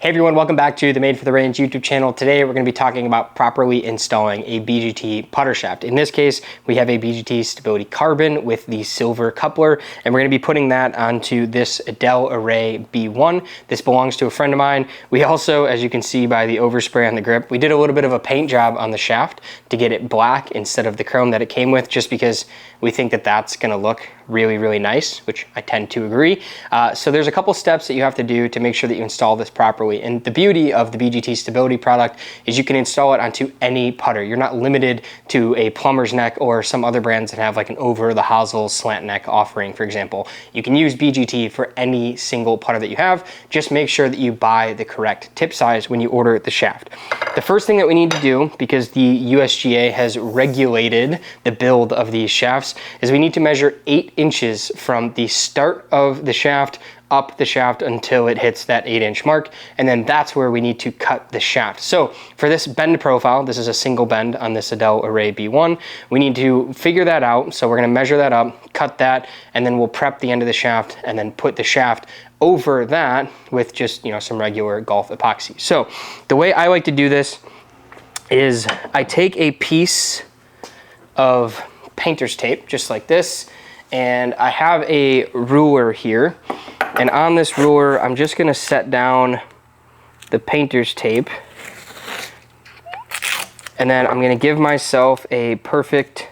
Hey everyone, welcome back to the Made for the Range YouTube channel. Today we're going to be talking about properly installing a BGT putter shaft. In this case, we have a BGT Stability Carbon with the silver coupler, and we're going to be putting that onto this Adele Array B1. This belongs to a friend of mine. We also, as you can see by the overspray on the grip, we did a little bit of a paint job on the shaft to get it black instead of the chrome that it came with, just because we think that that's going to look really, really nice, which I tend to agree. So there's a couple steps that you have to do to make sure that you install this properly. And the beauty of the BGT Stability product is you can install it onto any putter. You're not limited to a plumber's neck or some other brands that have like an over the hosel slant neck offering, for example. You can use BGT for any single putter that you have. Just make sure that you buy the correct tip size when you order the shaft. The first thing that we need to do, because the USGA has regulated the build of these shafts, is we need to measure 8 inches from the start of the shaft up the shaft until it hits that 8-inch mark, and then that's where we need to cut the shaft. So for this bend profile, this is a single bend on this Adele Array B1, we need to figure that out. So we're gonna measure that up, cut that, and then we'll prep the end of the shaft and then put the shaft over that with just, some regular golf epoxy. So the way I like to do this is I take a piece of painter's tape, just like this, and I have a ruler here, and on this ruler I'm just gonna set down the painter's tape, and then I'm gonna give myself a perfect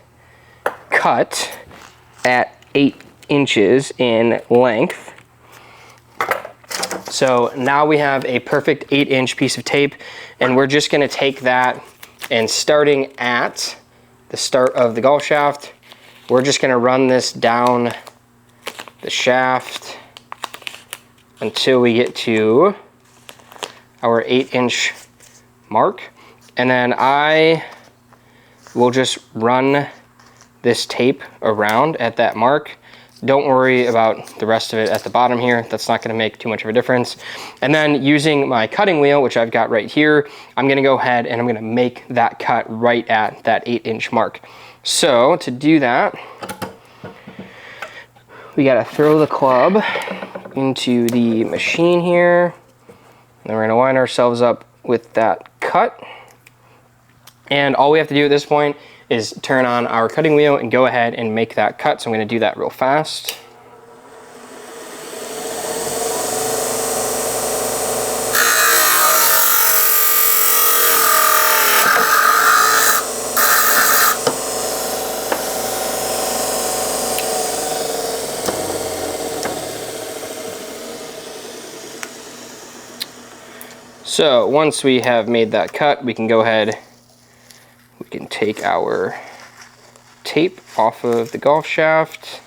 cut at 8 inches in length. So now we have a perfect 8-inch piece of tape, and we're just gonna take that, and starting at the start of the golf shaft, we're just gonna run this down the shaft until we get to our 8-inch mark. And then I will just run this tape around at that mark. Don't worry about the rest of it at the bottom here. That's not gonna make too much of a difference. And then using my cutting wheel, which I've got right here, I'm gonna go ahead and I'm gonna make that cut right at that 8-inch mark. So to do that, we gotta throw the club into the machine here. And we're gonna line ourselves up with that cut. And all we have to do at this point is turn on our cutting wheel and go ahead and make that cut. So I'm gonna do that real fast. So once we have made that cut, we can go ahead, we can take our tape off of the golf shaft.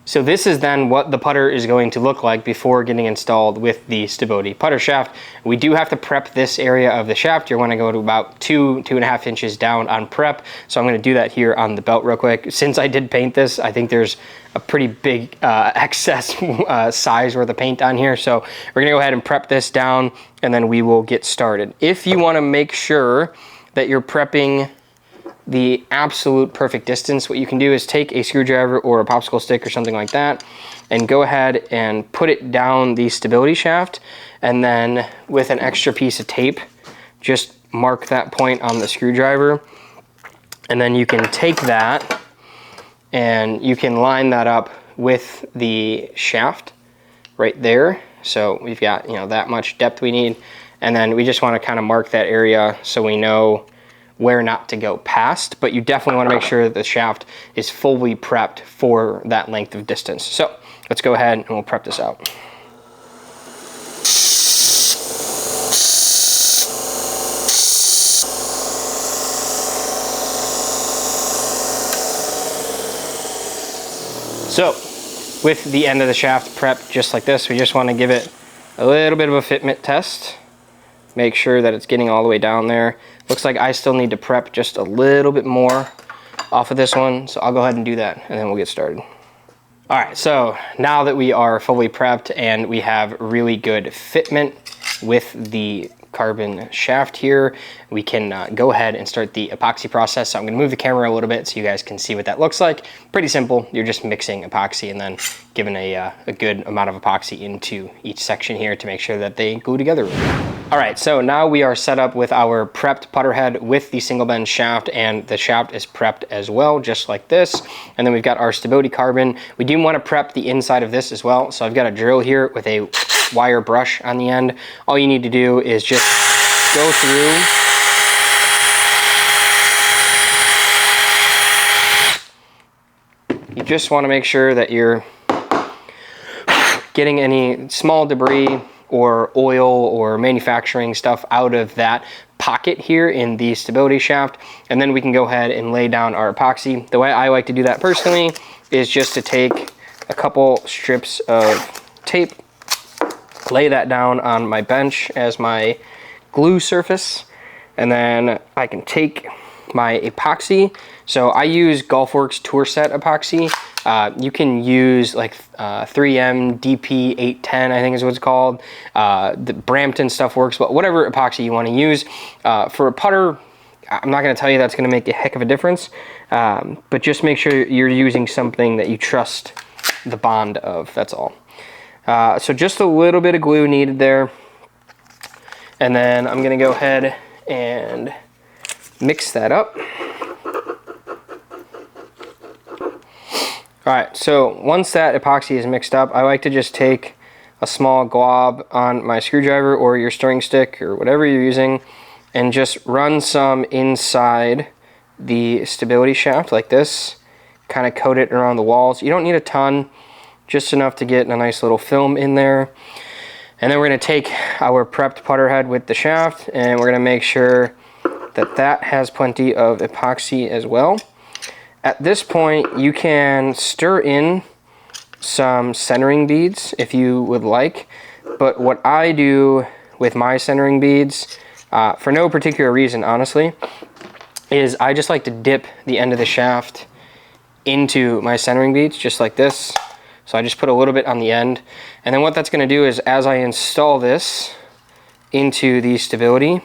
So this is then what the putter is going to look like before getting installed with the Stability putter shaft. We do have to prep this area of the shaft. You're gonna go to about 2.5 inches down on prep. So I'm gonna do that here on the belt real quick. Since I did paint this, I think there's a pretty big excess size worth of paint on here. So we're gonna go ahead and prep this down, and then we will get started. If you wanna make sure that you're prepping the absolute perfect distance, what you can do is take a screwdriver or a popsicle stick or something like that and go ahead and put it down the stability shaft, and then with an extra piece of tape just mark that point on the screwdriver, and then you can take that and you can line that up with the shaft right there. So we've got that much depth we need, and then we just want to kind of mark that area so we know where not to go past, but you definitely want to make sure that the shaft is fully prepped for that length of distance. So let's go ahead and we'll prep this out. So with the end of the shaft prepped just like this, we just want to give it a little bit of a fitment test. Make sure that it's getting all the way down there. Looks like I still need to prep just a little bit more off of this one, so I'll go ahead and do that, and then we'll get started. All right, so now that we are fully prepped and we have really good fitment with the carbon shaft here, we can go ahead and start the epoxy process. So I'm going to move the camera a little bit so you guys can see what that looks like. Pretty simple. You're just mixing epoxy and then giving a good amount of epoxy into each section here to make sure that they glue together really well. All right, so now we are set up with our prepped putter head with the single bend shaft, and the shaft is prepped as well, just like this. And then we've got our stability carbon. We do want to prep the inside of this as well. So I've got a drill here with a wire brush on the end. All you need to do is just go through you just want to make sure that you're getting any small debris or oil or manufacturing stuff out of that pocket here in the stability shaft, and then we can go ahead and lay down our epoxy. The way I like to do that personally is just to take a couple strips of tape, lay that down on my bench as my glue surface, and then I can take my epoxy. So I use Golfworks Tour Set epoxy. You can use like 3M DP 810, I think is what it's called. The Brampton stuff works, but whatever epoxy you want to use. For a putter, I'm not going to tell you that's going to make a heck of a difference, but just make sure you're using something that you trust the bond of, that's all. So just a little bit of glue needed there. And then I'm going to go ahead and mix that up. All right, so once that epoxy is mixed up, I like to just take a small glob on my screwdriver or your stirring stick or whatever you're using and just run some inside the stability shaft like this, kind of coat it around the walls. You don't need a ton, just enough to get a nice little film in there. And then we're going to take our prepped putter head with the shaft, and we're going to make sure that that has plenty of epoxy as well. At this point, you can stir in some centering beads if you would like, but what I do with my centering beads, for no particular reason honestly, is I just like to dip the end of the shaft into my centering beads just like this. So I just put a little bit on the end, and then what that's going to do is as I install this into the stability,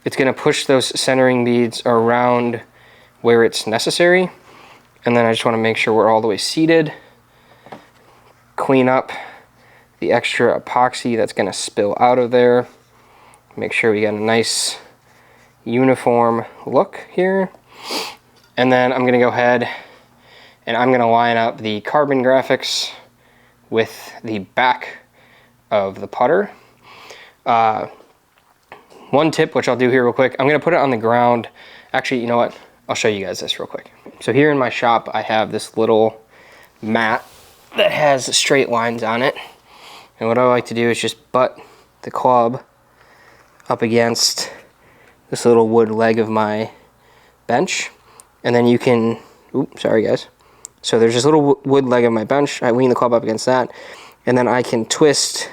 it's going to push those centering beads around where it's necessary. And then I just want to make sure we're all the way seated. Clean up the extra epoxy that's going to spill out of there. Make sure we get a nice uniform look here. And then I'm going to go ahead and I'm going to line up the carbon graphics with the back of the putter. One tip, which I'll do here real quick, I'm going to put it on the ground. Actually, you know what? I'll show you guys this real quick. So here in my shop, I have this little mat that has straight lines on it. And what I like to do is just butt the club up against this little wood leg of my bench. And then you can, oops, sorry guys. So there's this little wood leg of my bench. I lean the club up against that. And then I can twist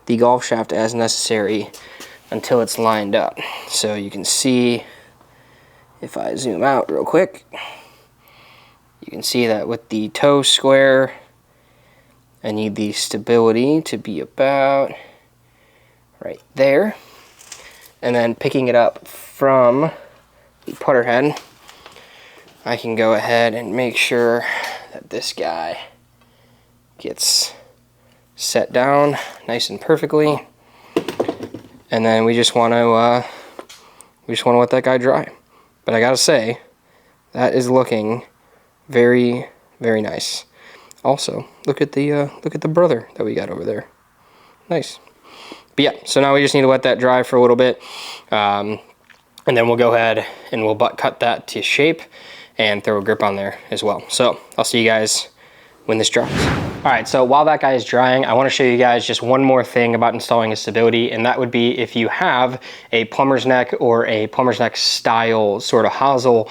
the golf shaft as necessary until it's lined up. So you can see, if I zoom out real quick, you can see that with the toe square, I need the stability to be about right there. And then picking it up from the putter head, I can go ahead and make sure that this guy gets set down nice and perfectly. And then we just want to let that guy dry. But I gotta say, that is looking very, very nice. Also, look at the brother that we got over there. Nice. But yeah, so now we just need to let that dry for a little bit, and then we'll go ahead and we'll butt cut that to shape and throw a grip on there as well. So I'll see you guys when this dries. All right, so while that guy is drying, I want to show you guys just one more thing about installing a stability, and that would be if you have a plumber's neck or a plumber's neck style sort of hosel,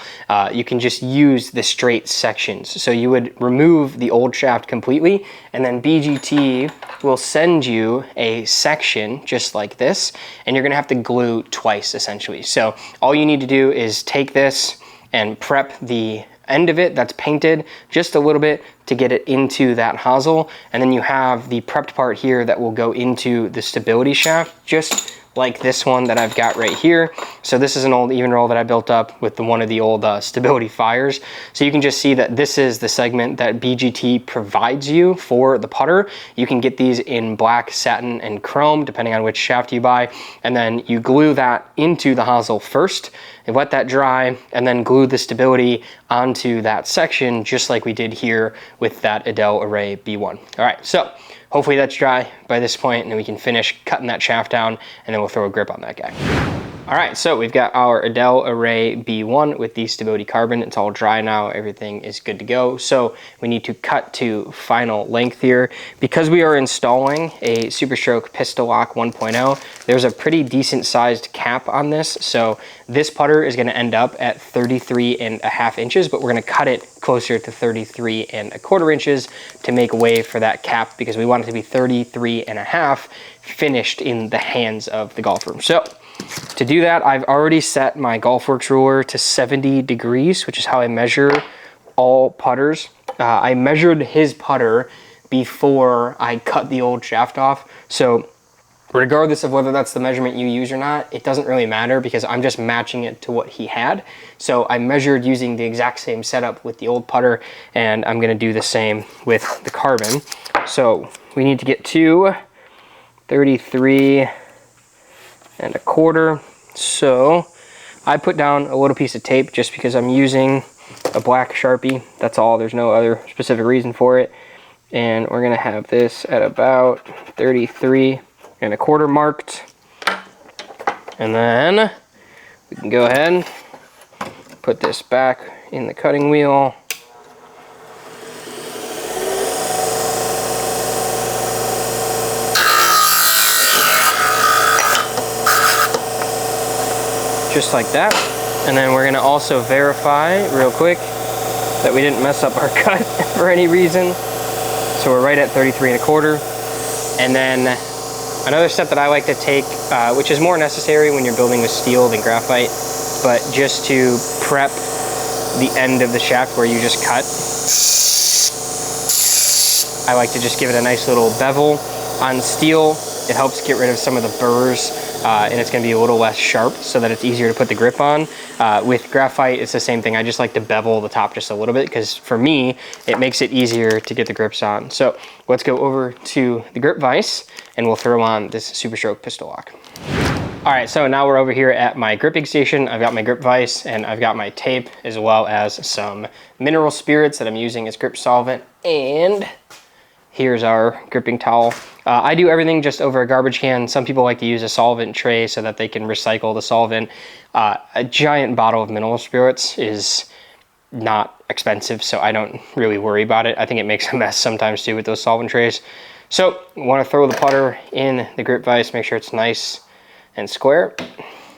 you can just use the straight sections. So you would remove the old shaft completely, and then BGT will send you a section just like this, and you're gonna have to glue twice essentially. So all you need to do is take this and prep the end of it that's painted just a little bit, to get it into that hosel. And then you have the prepped part here that will go into the stability shaft, just like this one that I've got right here. So this is an old even roll that I built up with one of the old stability fires. So you can just see that this is the segment that BGT provides you for the putter. You can get these in black, satin, and chrome, depending on which shaft you buy. And then you glue that into the hosel first, and let that dry, and then glue the stability onto that section, just like we did here with that Adele Array B1. All right, so hopefully that's dry by this point, and then we can finish cutting that shaft down, and then we'll throw a grip on that guy. All right, so we've got our Adele Array B1 with the stability carbon. It's all dry now, everything is good to go. So we need to cut to final length here. Because we are installing a Super Stroke Pistol Lock 1.0, there's a pretty decent sized cap on this. So this putter is gonna end up at 33.5 inches, but we're gonna cut it closer to 33.25 inches to make way for that cap, because we want it to be 33.5 finished in the hands of the golfer. So to do that, I've already set my GolfWorks ruler to 70 degrees, which is how I measure all putters. I measured his putter before I cut the old shaft off. So regardless of whether that's the measurement you use or not, it doesn't really matter, because I'm just matching it to what he had. So I measured using the exact same setup with the old putter, and I'm gonna do the same with the carbon. So we need to get to 33.25. So I put down a little piece of tape just because I'm using a black Sharpie. That's all, there's no other specific reason for it. And we're gonna have this at about 33.25 marked. And then we can go ahead and put this back in the cutting wheel. Just like that. And then we're gonna also verify real quick that we didn't mess up our cut for any reason. So we're right at 33.25. And then another step that I like to take, which is more necessary when you're building with steel than graphite, but just to prep the end of the shaft where you just cut, I like to just give it a nice little bevel. On steel, it helps get rid of some of the burrs, and it's gonna be a little less sharp so that it's easier to put the grip on. With graphite, it's the same thing. I just like to bevel the top just a little bit, because for me, it makes it easier to get the grips on. So let's go over to the grip vise, and we'll throw on this Super Stroke Pistol Lock. All right, so now we're over here at my gripping station. I've got my grip vise, and I've got my tape, as well as some mineral spirits that I'm using as grip solvent, and here's our gripping towel. I do everything just over a garbage can. Some people like to use a solvent tray so that they can recycle the solvent. A giant bottle of mineral spirits is not expensive, so I don't really worry about it. I think it makes a mess sometimes too with those solvent trays. So you want to throw the putter in the grip vise, make sure it's nice and square.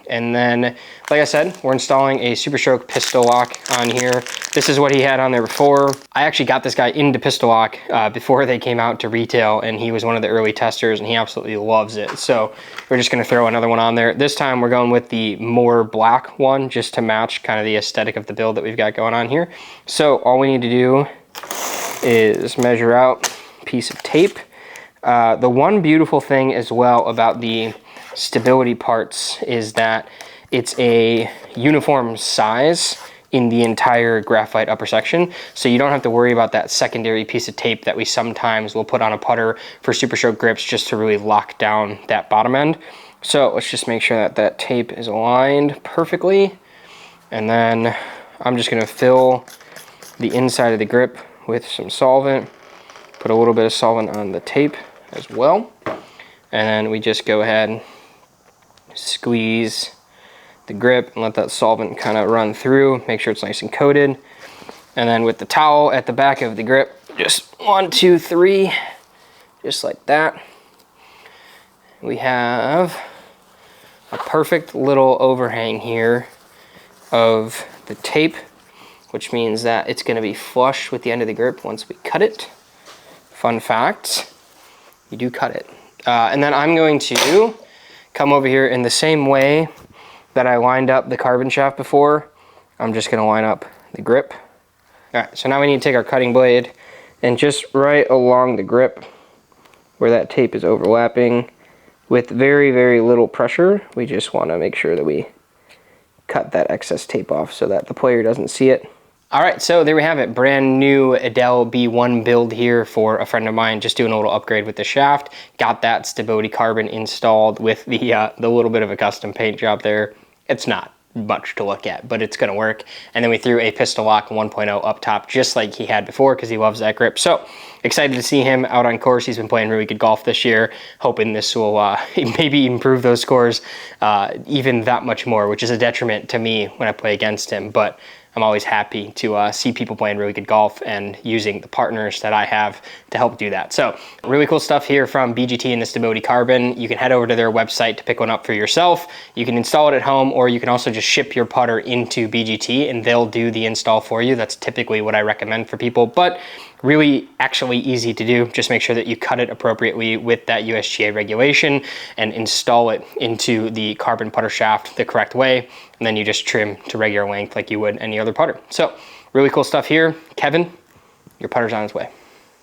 And then, like I said, we're installing a Super Stroke Pistol Lock on here. This is what he had on there before. I actually got this guy into Pistol Lock before they came out to retail, and he was one of the early testers, and he absolutely loves it. So we're just gonna throw another one on there. This time we're going with the more black one, just to match kind of the aesthetic of the build that we've got going on here. So all we need to do is measure out a piece of tape. The one beautiful thing as well about the stability parts is that it's a uniform size in the entire graphite upper section, so you don't have to worry about that secondary piece of tape that we sometimes will put on a putter for Super Stroke grips just to really lock down that bottom end. So let's just make sure that that tape is aligned perfectly, and then I'm just going to fill the inside of the grip with some solvent, put a little bit of solvent on the tape as well, and then we just go ahead and squeeze the grip and let that solvent kind of run through, make sure it's nice and coated. And then with the towel at the back of the grip, just 1, 2, 3, just like that. We have a perfect little overhang here of the tape, which means that it's going to be flush with the end of the grip once we cut it. Fun fact, you do cut it. And then I'm going to come over here in the same way that I lined up the carbon shaft before. I'm just gonna line up the grip. All right, so now we need to take our cutting blade and just right along the grip where that tape is overlapping with very, very little pressure. We just want to make sure that we cut that excess tape off so that the player doesn't see it. All right, so there we have it. Brand new Adele B1 build here for a friend of mine, just doing a little upgrade with the shaft. Got that Stability carbon installed with the little bit of a custom paint job there. It's not much to look at, but it's gonna work. And then we threw a pistol lock 1.0 up top, just like he had before, because he loves that grip. So excited to see him out on course. He's been playing really good golf this year, hoping this will maybe improve those scores even that much more, which is a detriment to me when I play against him. But I'm always happy to see people playing really good golf and using the partners that I have to help do that. So really cool stuff here from BGT and the Stability Carbon. You can head over to their website to pick one up for yourself. You can install it at home, or you can also just ship your putter into BGT and they'll do the install for you. That's typically what I recommend for people, but really actually easy to do. Just make sure that you cut it appropriately with that USGA regulation and install it into the carbon putter shaft the correct way. And then you just trim to regular length like you would any other putter. So really cool stuff here. Kevin, your putter's on its way.